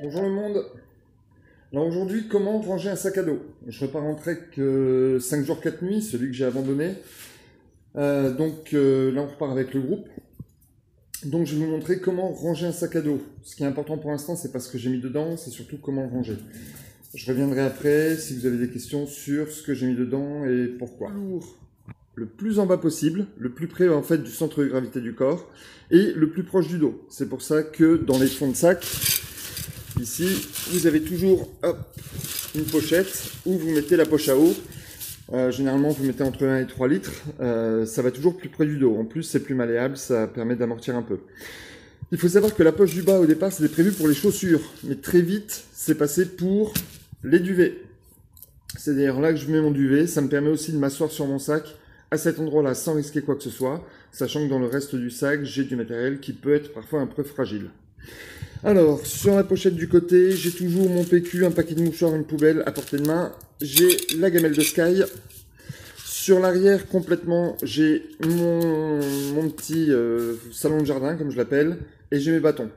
Bonjour le monde. Alors aujourd'hui, comment ranger un sac à dos? Je repars en trek 5 jours 4 nuits, celui que j'ai abandonné. Là on repart avec le groupe. Donc je vais vous montrer comment ranger un sac à dos. Ce qui est important pour l'instant, c'est pas ce que j'ai mis dedans, c'est surtout comment le ranger. Je reviendrai après si vous avez des questions sur ce que j'ai mis dedans et pourquoi. Le plus en bas possible, le plus près en fait du centre de gravité du corps et le plus proche du dos. C'est pour ça que dans les fonds de sac, ici, vous avez toujours une pochette où vous mettez la poche à eau. Généralement, vous mettez entre 1 et 3 litres. Ça va toujours plus près du dos. En plus, c'est plus malléable, ça permet d'amortir un peu. Il faut savoir que la poche du bas, au départ, c'était prévu pour les chaussures. Mais très vite, c'est passé pour les duvets. C'est d'ailleurs là que je mets mon duvet. Ça me permet aussi de m'asseoir sur mon sac à cet endroit-là sans risquer quoi que ce soit, sachant que dans le reste du sac, j'ai du matériel qui peut être parfois un peu fragile. Alors, sur la pochette du côté, j'ai toujours mon PQ, un paquet de mouchoirs, une poubelle à portée de main. J'ai la gamelle de Sky. Sur l'arrière, complètement, j'ai mon petit salon de jardin, comme je l'appelle, et j'ai mes bâtons.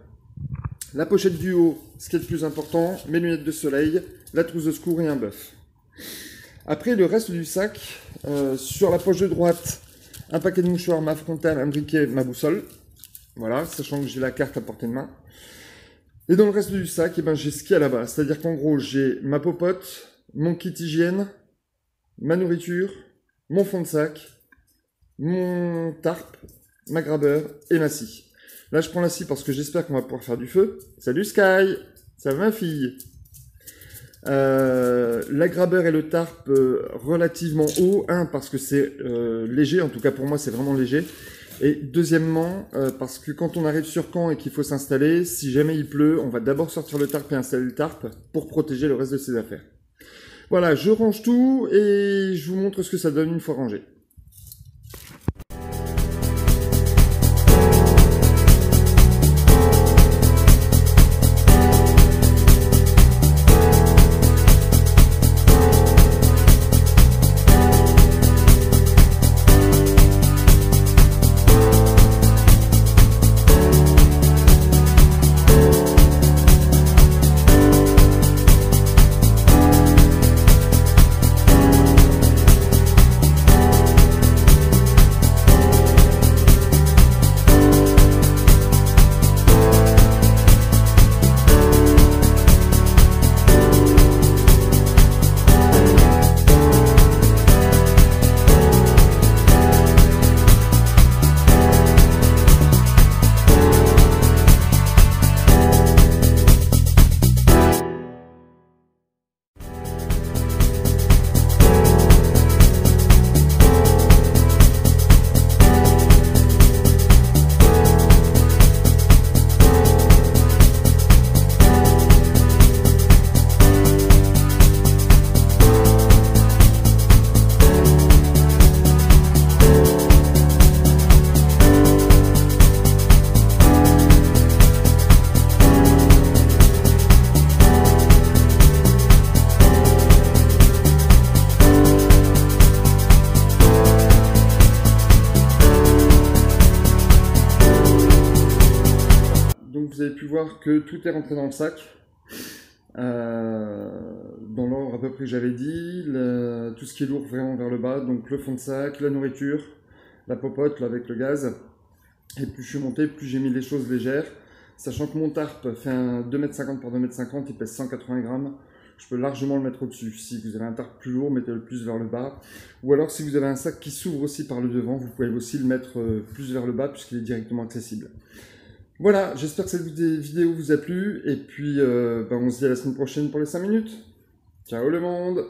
La pochette du haut, ce qui est le plus important, mes lunettes de soleil, la trousse de secours et un bœuf. Après, le reste du sac, sur la poche de droite, un paquet de mouchoirs, ma frontale, un briquet, ma boussole. Voilà, sachant que j'ai la carte à portée de main. Et dans le reste du sac, j'ai ce qu'il y a là-bas. C'est-à-dire qu'en gros, j'ai ma popote, mon kit hygiène, ma nourriture, mon fond de sac, mon tarp, ma grabeur et ma scie. Là, je prends la scie parce que j'espère qu'on va pouvoir faire du feu. Salut Sky! Ça va ma fille? La grabeur et le tarp relativement haut. Un, parce que c'est léger. En tout cas, pour moi, c'est vraiment léger. Et deuxièmement, parce que quand on arrive sur camp et qu'il faut s'installer, si jamais il pleut, on va d'abord sortir le tarp et installer le tarp pour protéger le reste de ses affaires. Voilà, je range tout et je vous montre ce que ça donne une fois rangé. Vous avez pu voir que tout est rentré dans le sac, dans l'ordre à peu près que j'avais dit, tout ce qui est lourd vraiment vers le bas, donc le fond de sac, la nourriture, la popote là, avec le gaz, et plus je suis monté, plus j'ai mis les choses légères, sachant que mon tarp fait un 2,50 m par 2,50 m, il pèse 180 grammes, je peux largement le mettre au-dessus. Si vous avez un tarp plus lourd, mettez-le plus vers le bas, ou alors si vous avez un sac qui s'ouvre aussi par le devant, vous pouvez aussi le mettre plus vers le bas puisqu'il est directement accessible. Voilà, j'espère que cette vidéo vous a plu, et puis on se dit à la semaine prochaine pour les 5 minutes. Ciao le monde!